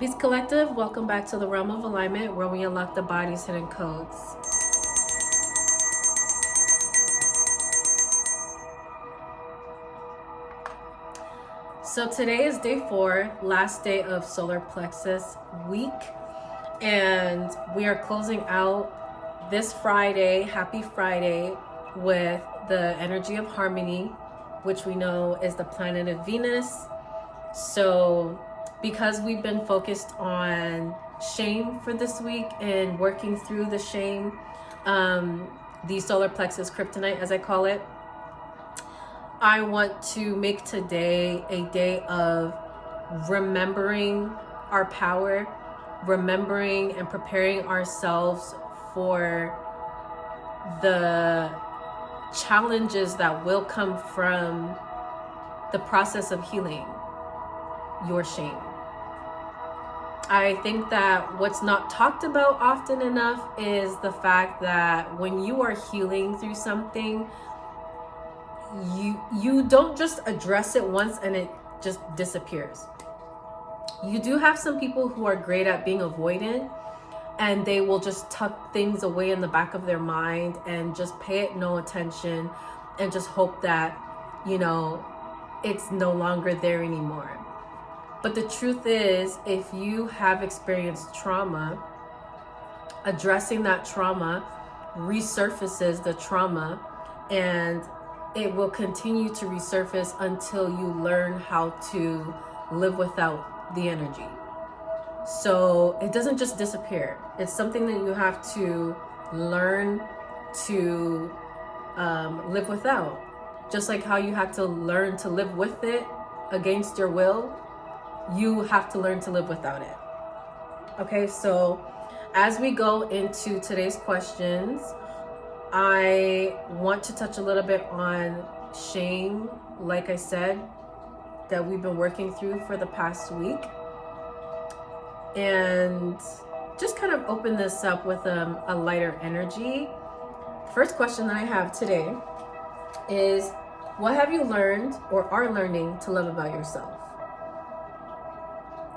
Peace Collective, welcome back to the realm of alignment where we unlock the body's hidden codes. So today is day 4, last day of solar plexus week, and we are closing out this Friday, happy Friday, with the energy of harmony, which we know is the planet of Venus. So because we've been focused on shame for this week and working through the shame, the solar plexus kryptonite, as I call it, I want to make today a day of remembering our power, remembering and preparing ourselves for the challenges that will come from the process of healing your shame. I think that what's not talked about often enough is the fact that when you are healing through something, you don't just address it once and it just disappears. You do have some people who are great at being avoidant, and they will just tuck things away in the back of their mind and just pay it no attention and just hope that, it's no longer there anymore. But the truth is, if you have experienced trauma, addressing that trauma resurfaces the trauma, and it will continue to resurface until you learn how to live without the energy. So it doesn't just disappear. It's something that you have to learn to live without. Just like how you had to learn to live with it against your will, you have to learn to live without it. Okay, so as we go into today's questions, I want to touch a little bit on shame, like I said, that we've been working through for the past week. And just kind of open this up with a lighter energy. First question that I have today is, what have you learned or are learning to love about yourself?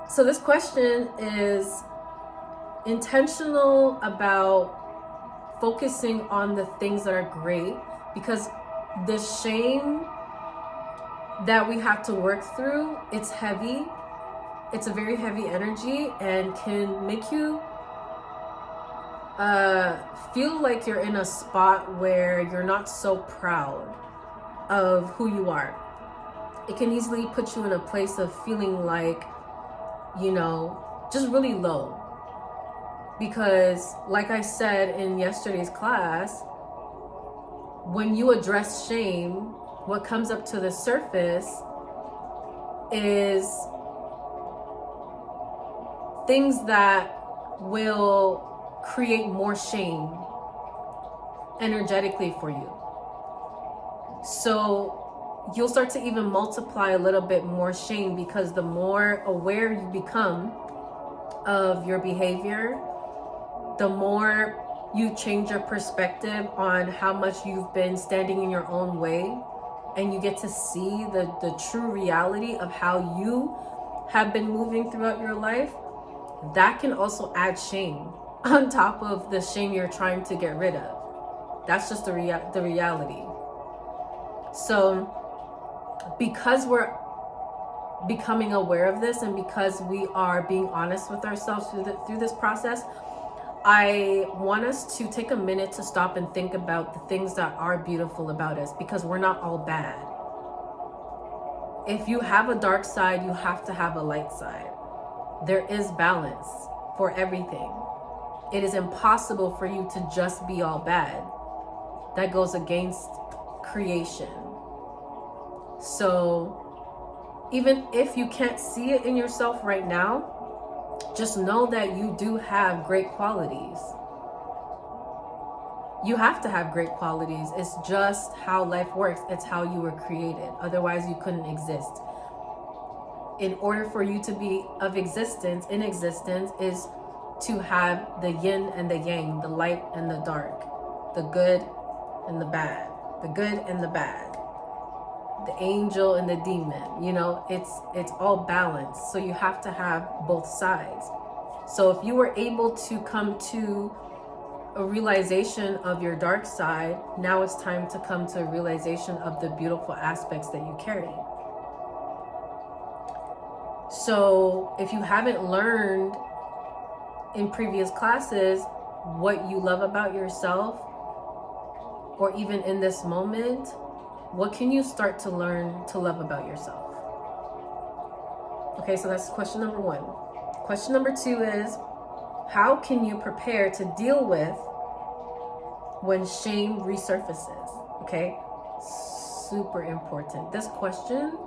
So this question is intentional about focusing on the things that are great, because the shame that we have to work through, it's heavy. It's a very heavy energy and can make you feel like you're in a spot where you're not so proud of who you are. It can easily put you in a place of feeling like, just really low. Because like I said in yesterday's class, when you address shame, what comes up to the surface is things that will create more shame energetically for you. So you'll start to even multiply a little bit more shame, because the more aware you become of your behavior, the more you change your perspective on how much you've been standing in your own way, and you get to see the true reality of how you have been moving throughout your life. That can also add shame on top of the shame you're trying to get rid of. That's just the reality. So because we're becoming aware of this, and because we are being honest with ourselves through this process, I want us to take a minute to stop and think about the things that are beautiful about us, because we're not all bad. If you have a dark side, you have to have a light side. There is balance for everything. It is impossible for you to just be all bad. That goes against creation. So even if you can't see it in yourself right now, just know that you do have great qualities. You have to have great qualities. It's just how life works. It's how you were created. Otherwise, you couldn't exist. In order for you to be in existence is to have the yin and the yang, the light and the dark, the good and the bad, the good and the bad. the angel and the demon. You know, it's all balanced. So you have to have both sides. So if you were able to come to a realization of your dark side, now it's time to come to a realization of the beautiful aspects that you carry. So if you haven't learned in previous classes what you love about yourself, or even in this moment, what can you start to learn to love about yourself? Okay, so that's question number 1. Question number 2 is, how can you prepare to deal with when shame resurfaces? Okay, super important. This question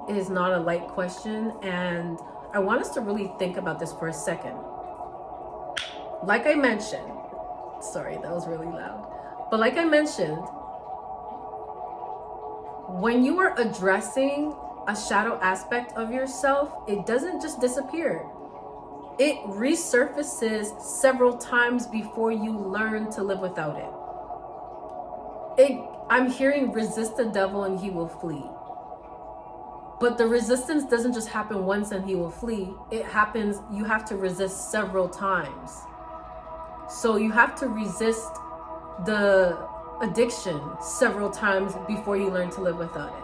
is not a light question, and I want us to really think about this for a second. Like I mentioned, sorry, that was really loud. But like I mentioned, when you are addressing a shadow aspect of yourself, it doesn't just disappear. It resurfaces several times before you learn to live without it. I'm hearing resist the devil and he will flee. But the resistance doesn't just happen once and he will flee. It happens, you have to resist several times. So you have to resist the addiction several times before you learn to live without it.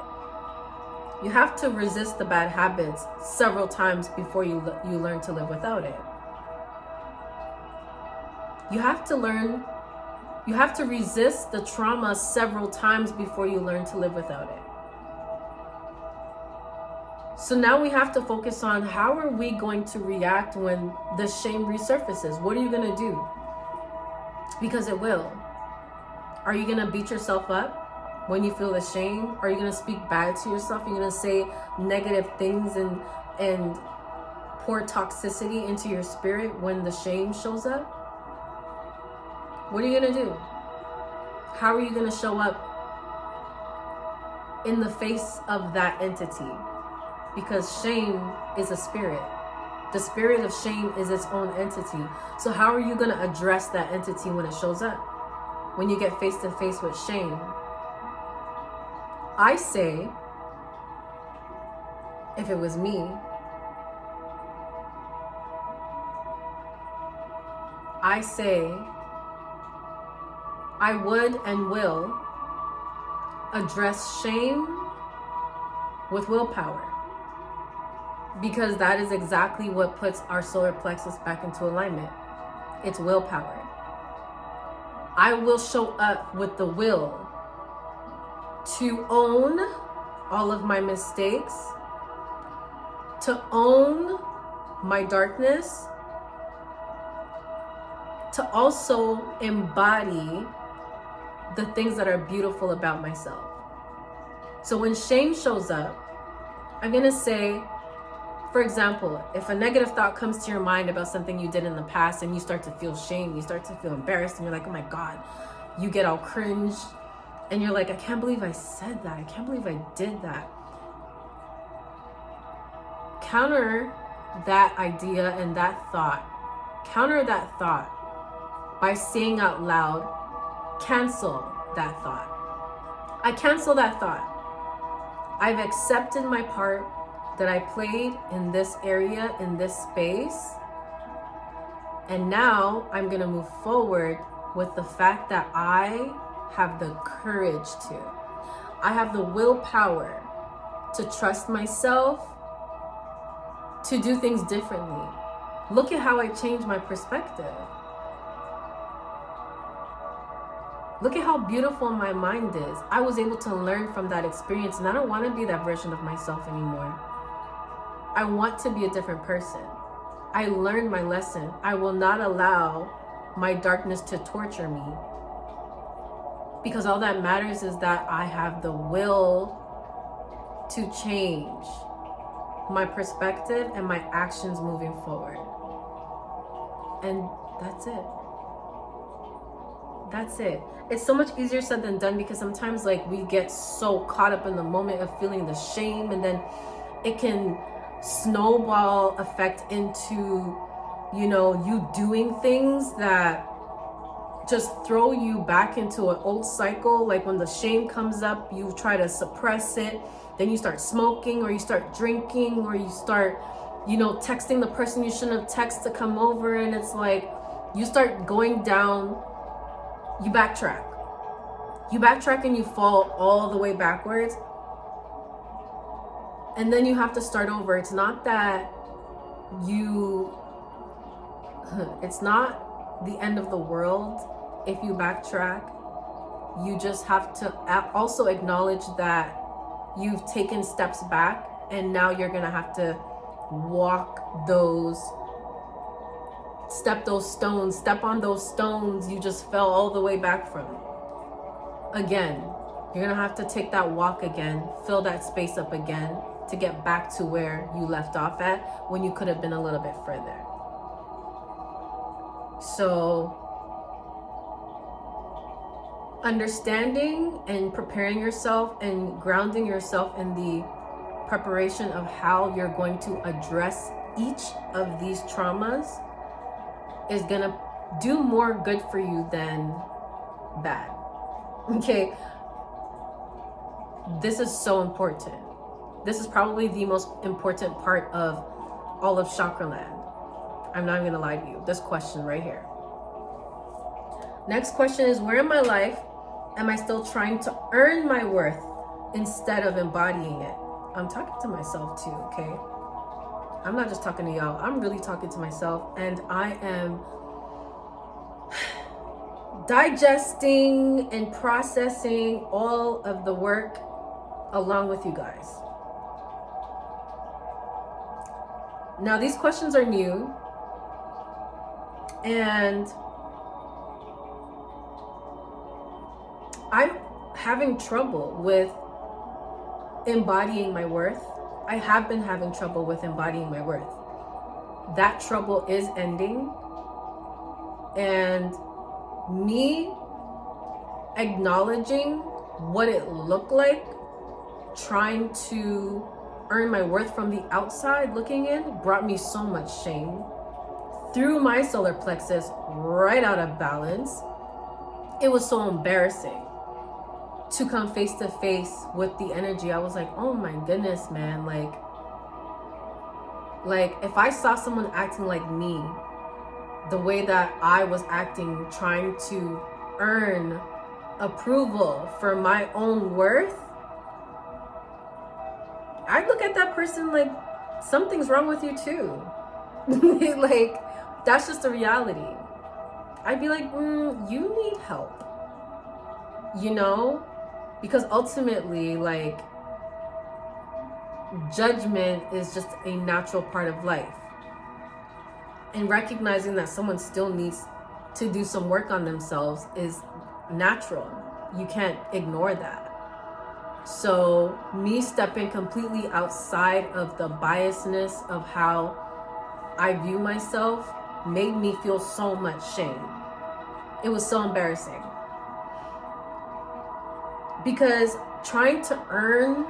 You have to resist the bad habits several times before you learn to live without it. You have to resist the trauma several times before you learn to live without it. So now we have to focus on, how are we going to react when the shame resurfaces? What are you going to do? Because it will. Are you going to beat yourself up when you feel the shame? Are you going to speak bad to yourself? Are you going to say negative things and pour toxicity into your spirit when the shame shows up? What are you going to do? How are you going to show up in the face of that entity? Because shame is a spirit. The spirit of shame is its own entity. So how are you going to address that entity when it shows up? When you get face to face with shame? I say, if it was me, I say, I would and will address shame with willpower. Because that is exactly what puts our solar plexus back into alignment. It's willpower. I will show up with the will to own all of my mistakes, to own my darkness, to also embody the things that are beautiful about myself. So when shame shows up, I'm going to say, for example, if a negative thought comes to your mind about something you did in the past and you start to feel shame, you start to feel embarrassed, and you're like, oh my God, you get all cringe, and you're like, I can't believe I said that. I can't believe I did that. Counter that idea and that thought. Counter that thought by saying out loud, cancel that thought. I cancel that thought. I've accepted my part that I played in this area, in this space. And now I'm going to move forward with the fact that I have the courage to. I have the willpower to trust myself, to do things differently. Look at how I changed my perspective. Look at how beautiful my mind is. I was able to learn from that experience, and I don't want to be that version of myself anymore. I want to be a different person. I learned my lesson. I will not allow my darkness to torture me. Because all that matters is that I have the will to change my perspective and my actions moving forward. And that's it. That's it. It's so much easier said than done, because sometimes we get so caught up in the moment of feeling the shame, and then it can snowball effect into, you doing things that just throw you back into an old cycle. Like when the shame comes up, you try to suppress it. Then you start smoking, or you start drinking, or you start, texting the person you shouldn't have texted to come over. And it's like, you start going down, you backtrack. And you fall all the way backwards. And then you have to start over. It's not that it's not the end of the world if you backtrack. You just have to also acknowledge that you've taken steps back, and now you're gonna have to step on those stones you just fell all the way back from. Again, you're gonna have to take that walk again, fill that space up again to get back to where you left off at when you could have been a little bit further. So understanding and preparing yourself and grounding yourself in the preparation of how you're going to address each of these traumas is gonna do more good for you than bad. Okay, this is so important. This is probably the most important part of all of Chakraland. I'm not gonna lie to you. This question right here. Next question is, where in my life am I still trying to earn my worth instead of embodying it? I'm talking to myself too, okay? I'm not just talking to y'all. I'm really talking to myself, and I am digesting and processing all of the work along with you guys. Now, these questions are new, and I'm having trouble with embodying my worth. I have been having trouble with embodying my worth. That trouble is ending, and me acknowledging what it looked like trying to earn my worth from the outside looking in brought me so much shame, threw my solar plexus right out of balance. It was so embarrassing to come face to face with the energy. I was like, oh my goodness, man. Like if I saw someone acting like me, the way that I was acting, trying to earn approval for my own worth, I'd look at that person like, something's wrong with you too. Like, that's just the reality. I'd be like, you need help, because ultimately, like, judgment is just a natural part of life. And recognizing that someone still needs to do some work on themselves is natural. You can't ignore that. So me stepping completely outside of the biasness of how I view myself made me feel so much shame. It was so embarrassing. Because trying to earn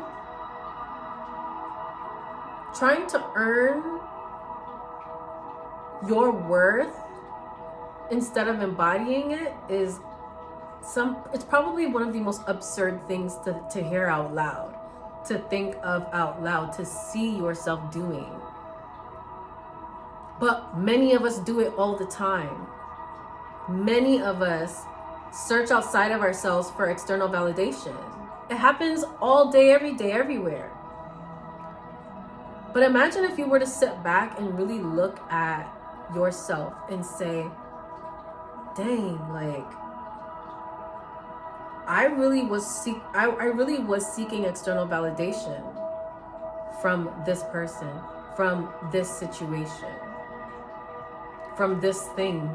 your worth instead of embodying it is it's probably one of the most absurd things to hear out loud, to think of out loud, to see yourself doing. But many of us do it all the time. Many of us search outside of ourselves for external validation. It happens all day, every day, everywhere. But imagine if you were to sit back and really look at yourself and say, dang, like, I really was seeking external validation from this person, from this situation, from this thing.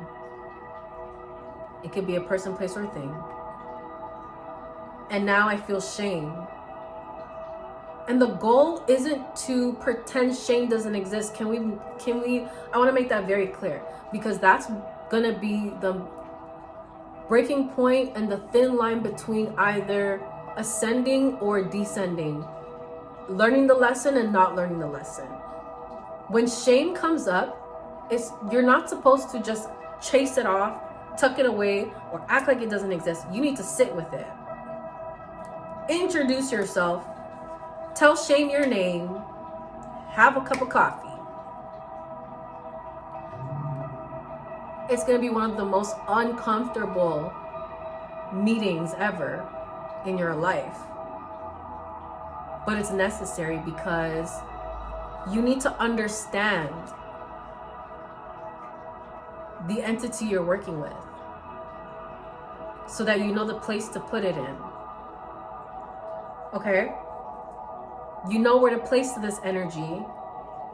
It could be a person, place, or thing. And now I feel shame. And the goal isn't to pretend shame doesn't exist. Can we, I want to make that very clear, because that's going to be the breaking point and the thin line between either ascending or descending, learning the lesson and not learning the lesson. When shame comes up, you're not supposed to just chase it off tuck it away or act like it doesn't exist. You need to sit with it. Introduce yourself. Tell shame your name. Have a cup of coffee. It's going to be one of the most uncomfortable meetings ever in your life. But it's necessary because you need to understand the entity you're working with so that you know the place to put it in. Okay? You know where to place this energy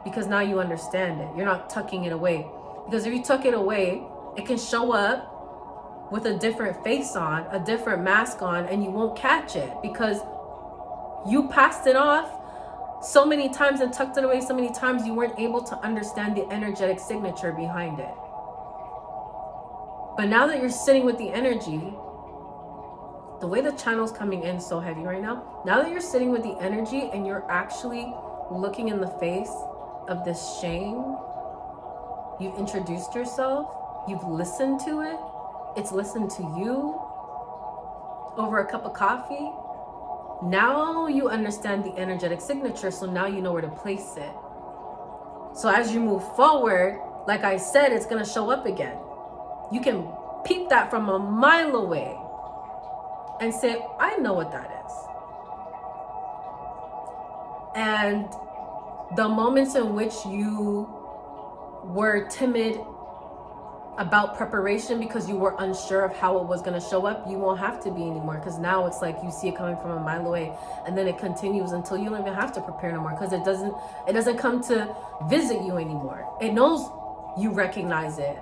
because now you understand it. You're not tucking it away. Because if you tuck it away, it can show up with a different face on, a different mask on, and you won't catch it because you passed it off so many times and tucked it away so many times you weren't able to understand the energetic signature behind it. But now that you're sitting with the energy, the way the channel's coming in so heavy right now that you're sitting with the energy and you're actually looking in the face of this shame, you've introduced yourself, you've listened to it, it's listened to you over a cup of coffee. Now you understand the energetic signature, so now you know where to place it. So as you move forward, like I said, it's going to show up again. You can peep that from a mile away and say, I know what that is. And the moments in which you were timid about preparation because you were unsure of how it was going to show up, you won't have to be anymore, because now it's like you see it coming from a mile away, and then it continues until you don't even have to prepare no more, because it doesn't come to visit you anymore. It knows you recognize it.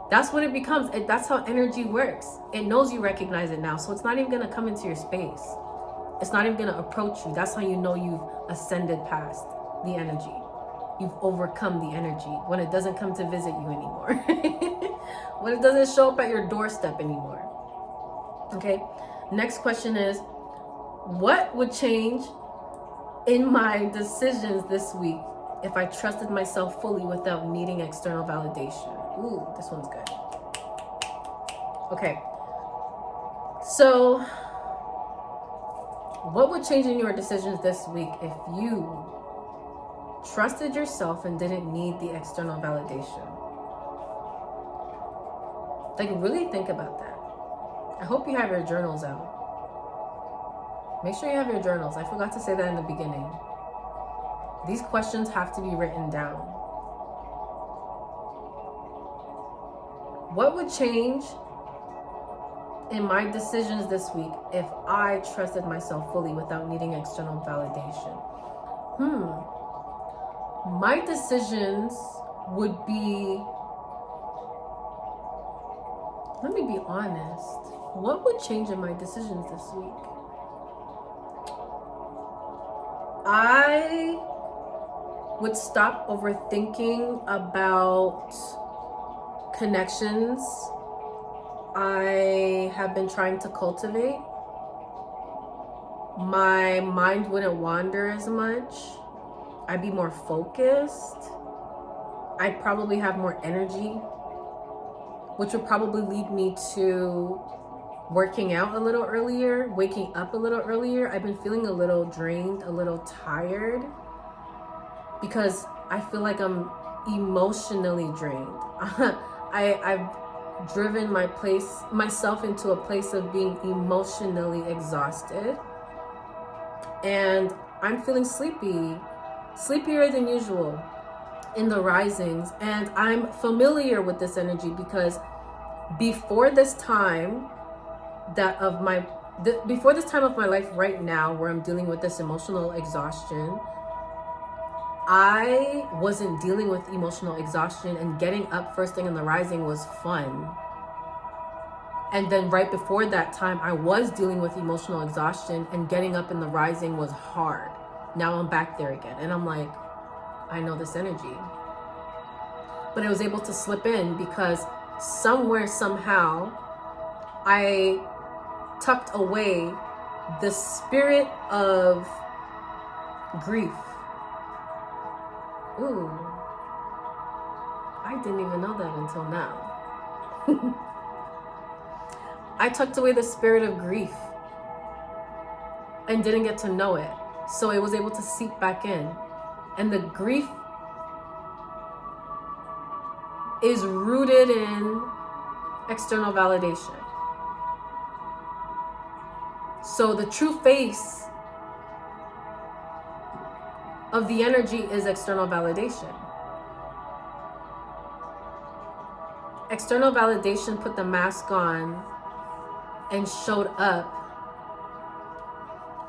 That's what it becomes. That's how energy works. It knows you recognize it now, so it's not even going to come into your space. It's not even going to approach you. That's how you know you've ascended past the energy. You've overcome the energy when it doesn't come to visit you anymore. When it doesn't show up at your doorstep anymore. Okay, next question is, what would change in my decisions this week if I trusted myself fully without needing external validation? Ooh, this one's good. Okay, so what would change in your decisions this week if you trusted yourself and didn't need the external validation? Like, really think about that. I hope you have your journals out. Make sure you have your journals. I forgot to say that in the beginning. These questions have to be written down. What would change in my decisions this week if I trusted myself fully without needing external validation? My decisions would be, let me be honest, what would change in my decisions this week? I would stop overthinking about connections I have been trying to cultivate. My mind wouldn't wander as much. I'd be more focused. I'd probably have more energy, which would probably lead me to working out a little earlier, waking up a little earlier. I've been feeling a little drained, a little tired, because I feel like I'm emotionally drained. I've driven myself into a place of being emotionally exhausted, and I'm feeling sleepier than usual in the risings. And I'm familiar with this energy because before this time of my life right now, where I'm dealing with this emotional exhaustion, I wasn't dealing with emotional exhaustion, and getting up first thing in the rising was fun. And then right before that time, I was dealing with emotional exhaustion, and getting up in the rising was hard. Now I'm back there again, and I'm like, I know this energy. But I was able to slip in because somewhere, somehow, I tucked away the spirit of grief. Ooh, I didn't even know that until now. I tucked away the spirit of grief and didn't get to know it. So it was able to seep back in. And the grief is rooted in external validation. So the true face of the energy is external validation. External validation put the mask on and showed up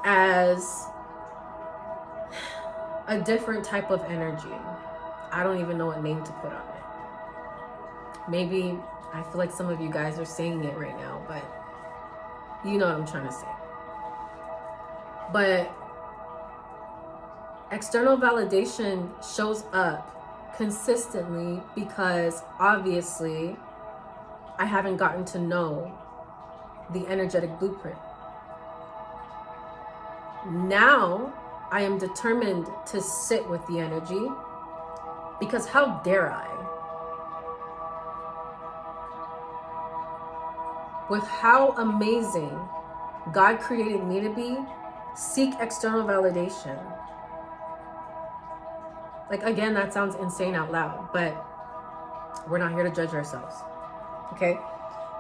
as a different type of energy. I don't even know what name to put on it. Maybe I feel like some of you guys are saying it right now, but you know what I'm trying to say. But external validation shows up consistently because obviously I haven't gotten to know the energetic blueprint. Now I am determined to sit with the energy, because how dare I? With how amazing God created me to be, seek external validation. Like, again, that sounds insane out loud, but we're not here to judge ourselves. Okay?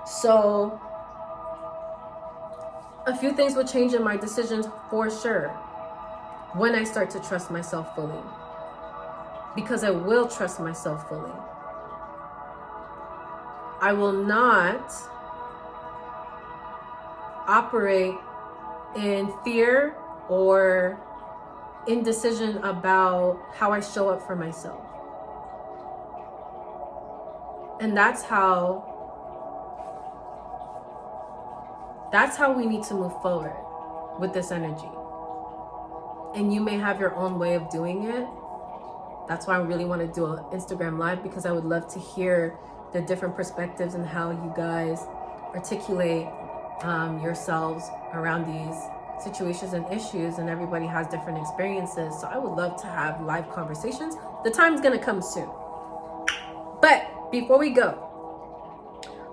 So a few things will change in my decisions for sure when I start to trust myself fully. Because I will trust myself fully. I will not operate in fear or indecision about how I show up for myself. And that's how we need to move forward with this energy. And you may have your own way of doing it. That's why I really want to do an Instagram live, because I would love to hear the different perspectives and how you guys articulate yourselves around these situations and issues, and everybody has different experiences. So I would love to have live conversations. The time's gonna come soon. But before we go,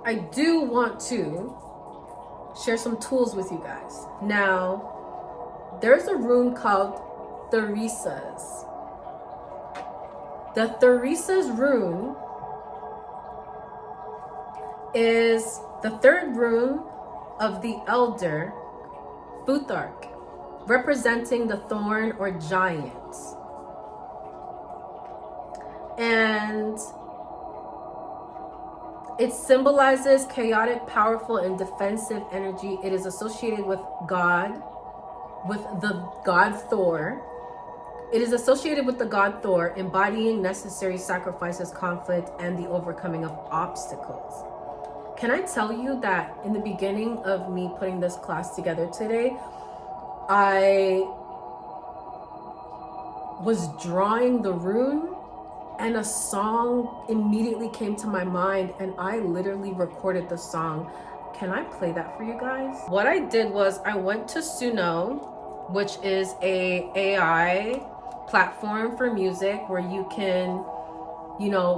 I do want to share some tools with you guys. Now, there's a room called Theresa's. The Theresa's rune is the third rune of the elder Futhark, representing the thorn or giant. And it symbolizes chaotic, powerful, and defensive energy. It is associated with God, with the god Thor. It is associated with the god Thor, embodying necessary sacrifices, conflict, and the overcoming of obstacles. Can I tell you that in the beginning of me putting this class together today, I was drawing the rune and a song immediately came to my mind, and I literally recorded the song. Can I play that for you guys? What I did was I went to Suno, which is a AI platform for music where you can,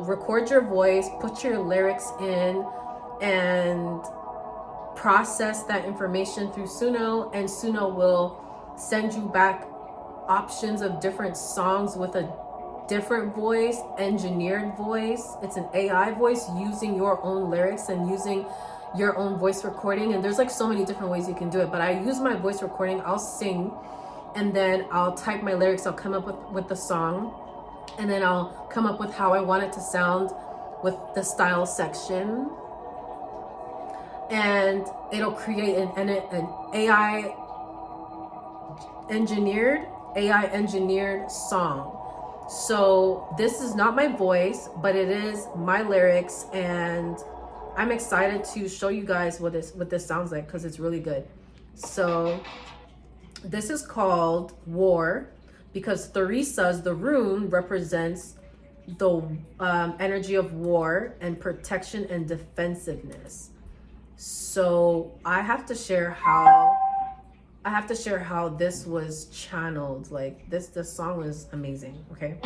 record your voice, put your lyrics in, and process that information through Suno, and Suno will send you back options of different songs with a different voice, engineered voice. It's an AI voice using your own lyrics and using your own voice recording. And there's like so many different ways you can do it, but I use my voice recording. I'll sing and then I'll type my lyrics. I'll come up with the song, and then I'll come up with how I want it to sound with the style section. And it'll create an AI engineered song. So this is not my voice, but it is my lyrics, and I'm excited to show you guys what this sounds like, because it's really good. So this is called War, because Theresa's, the rune, represents the energy of war and protection and defensiveness. So I have to share how this was channeled. Like the song was amazing. Okay.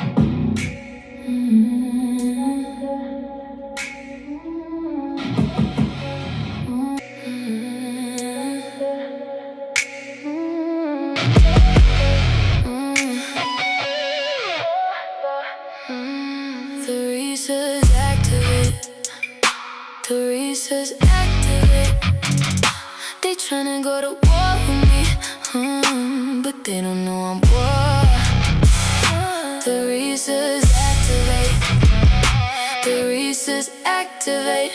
Resurfaces activate. They tryna go to war with me, but they don't know I'm war. The resurfaces activate. The resurfaces activate.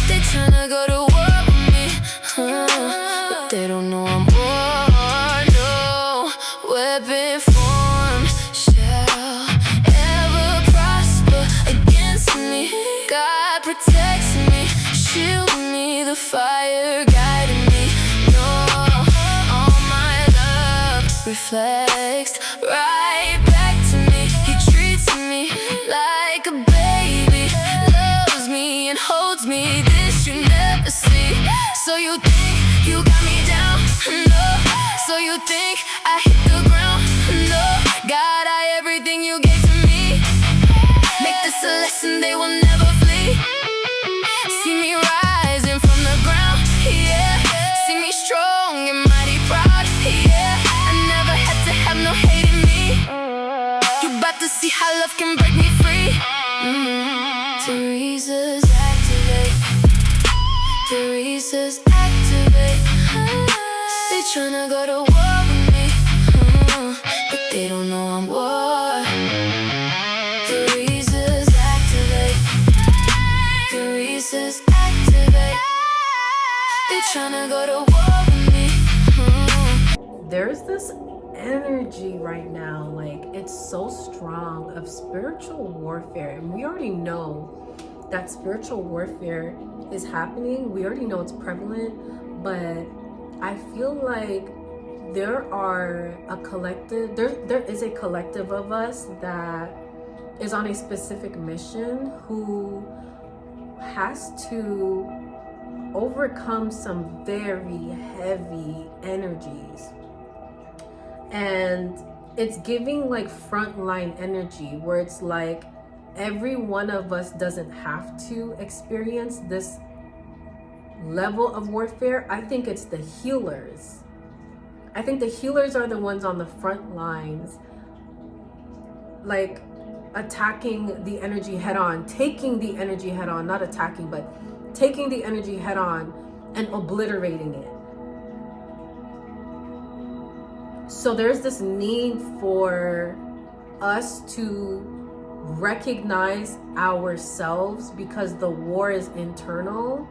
They tryna go to war with me, but they don't know I'm war. No weapon formed shall ever prosper against me. God protects me, shield me, the fire guiding me. No, all my love reflects right back to me. He treats me like a baby, loves me and holds me. This you never see. So you think you got me down? No. So you think I hit the ground? No. God, everything you gave to me. Make this a lesson, they will never flee. See me rising from the ground, yeah. See me strong and mighty proud, yeah. I never had to have no hate in me. You about to see how love can break me free. Teresa's activate. Teresa's activate. They tryna go to war with me, but they don't know I'm war. Teresa's activate. Teresa's activate. They tryna go to war with me. There's this energy right now, like it's so strong, of spiritual warfare, and we already know that spiritual warfare is happening. We already know it's prevalent, but I feel like there is a collective of us that is on a specific mission, who has to overcome some very heavy energies. And it's giving like frontline energy, where it's like every one of us doesn't have to experience this level of warfare. I think it's the healers. I think the healers are the ones on the front lines, like attacking the energy head on, taking the energy head on, not attacking, but taking the energy head on and obliterating it. So there's this need for us to recognize ourselves, because the war is internal,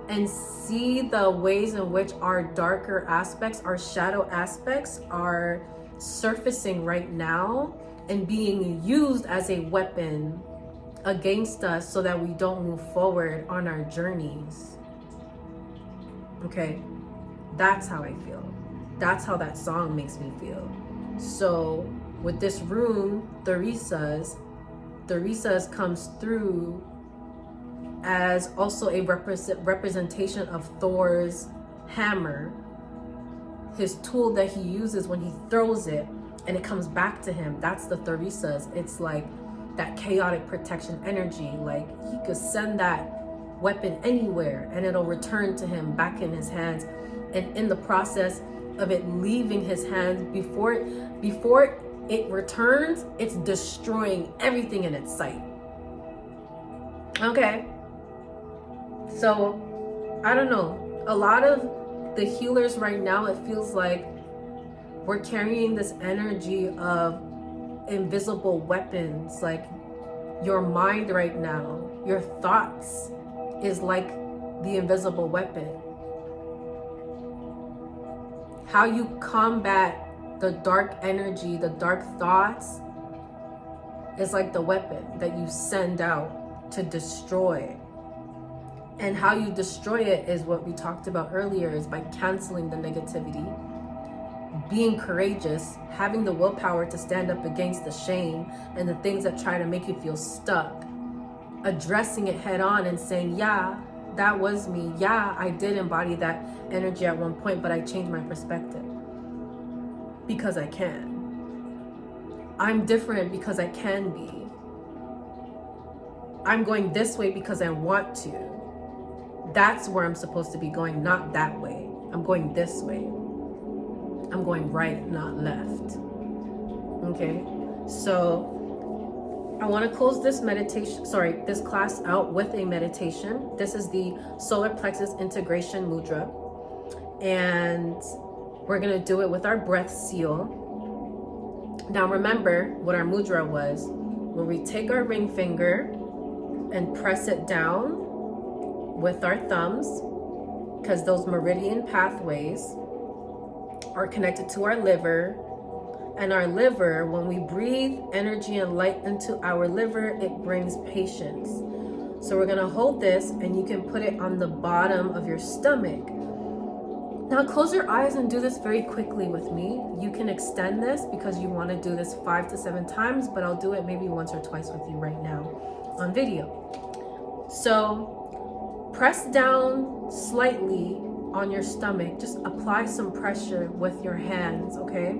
and see the ways in which our darker aspects, our shadow aspects, are surfacing right now and being used as a weapon against us so that we don't move forward on our journeys. Okay, that's how I feel. That's how that song makes me feel. So with this room, Theresa's comes through as also a representation of Thor's hammer, his tool that he uses when he throws it and it comes back to him. That's the Theresa's. It's like that chaotic protection energy. Like he could send that weapon anywhere and it'll return to him back in his hands. And in the process of it leaving his hands, before it returns, it's destroying everything in its sight. Okay. So, I don't know. A lot of the healers right now, it feels like we're carrying this energy of invisible weapons. Like your mind right now, your thoughts is like the invisible weapon. How you combat the dark energy, the dark thoughts, is like the weapon that you send out to destroy. And how you destroy it is what we talked about earlier, is by canceling the negativity, being courageous, having the willpower to stand up against the shame and the things that try to make you feel stuck, addressing it head on and saying, yeah, that was me. Yeah, I did embody that energy at one point, but I changed my perspective because I can. I'm different because I can be. I'm going this way because I want to. That's where I'm supposed to be going, not that way. I'm going this way. I'm going right, not left. Okay? So I want to close this this class out with a meditation. This is the solar plexus integration mudra. And we're going to do it with our breath seal. Now remember what our mudra was, where we take our ring finger and press it down with our thumbs, because those meridian pathways are connected to our liver. And our liver, when we breathe energy and light into our liver, it brings patience. So we're gonna hold this, and you can put it on the bottom of your stomach. Now close your eyes and do this very quickly with me. You can extend this because you want to do this 5 to 7 times, but I'll do it maybe once or twice with you right now on video. So press down slightly on your stomach. Just apply some pressure with your hands, okay?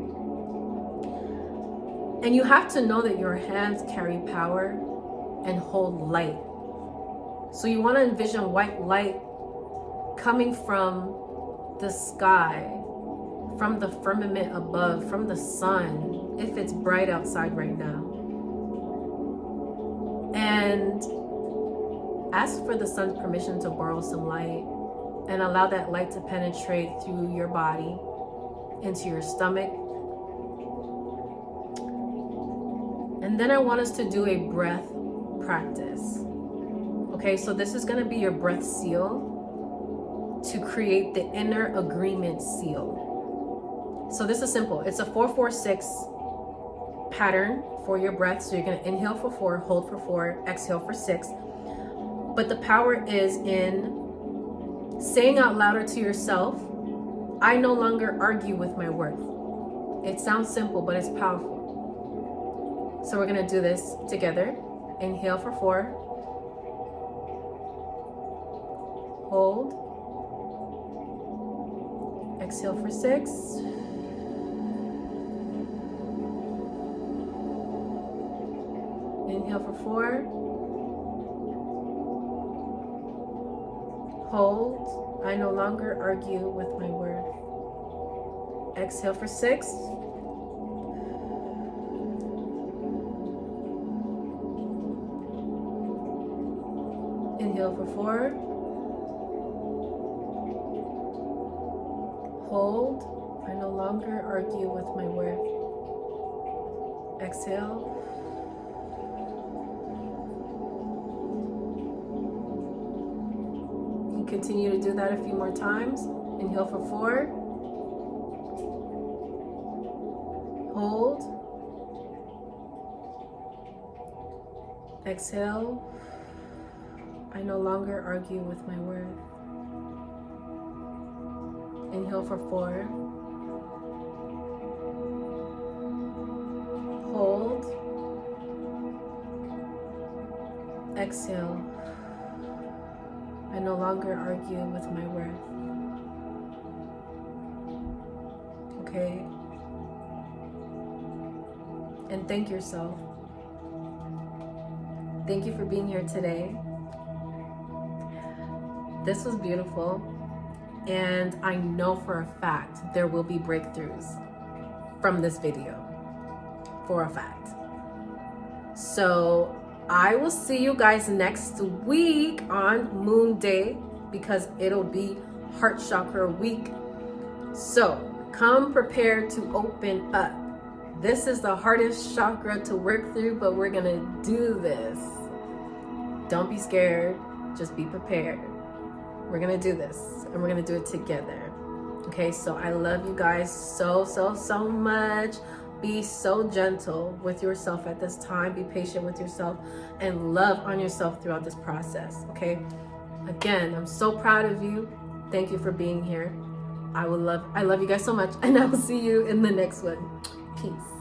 And you have to know that your hands carry power and hold light. So you want to envision white light coming from the sky, from the firmament above, from the sun, if it's bright outside right now. And ask for the sun's permission to borrow some light, and allow that light to penetrate through your body into your stomach. And then I want us to do a breath practice. Okay, so this is going to be your breath seal to create the inner agreement seal. So this is simple. It's a 4-4-6 pattern for your breath. So you're going to inhale for 4, hold for 4, exhale for 6. But the power is in saying out louder to yourself, I no longer argue with my worth. It sounds simple, but it's powerful. So we're going to do this together. Inhale for 4. Hold. Exhale for 6. Inhale for 4. Hold. I no longer argue with my worth. Exhale for 6. Inhale for 4. Hold. I no longer argue with my worth. Exhale. You continue to do that a few more times. Inhale for 4. Hold. Exhale. I no longer argue with my worth. Inhale for 4. Hold. Exhale. I no longer argue with my worth. Okay? And thank yourself. Thank you for being here today. This was beautiful. And I know for a fact there will be breakthroughs from this video. For a fact. So I will see you guys next week on Moon Day, because it'll be Heart Chakra week. So come prepared to open up. This is the hardest chakra to work through, but we're gonna do this. Don't be scared, just be prepared. We're gonna do this, and we're gonna do it together. Okay, so I love you guys so much. Be so gentle with yourself at this time. Be patient with yourself and love on yourself throughout this process. Okay, again, I'm so proud of you. Thank you for being here. I love you guys so much, and I will see you in the next one. Peace.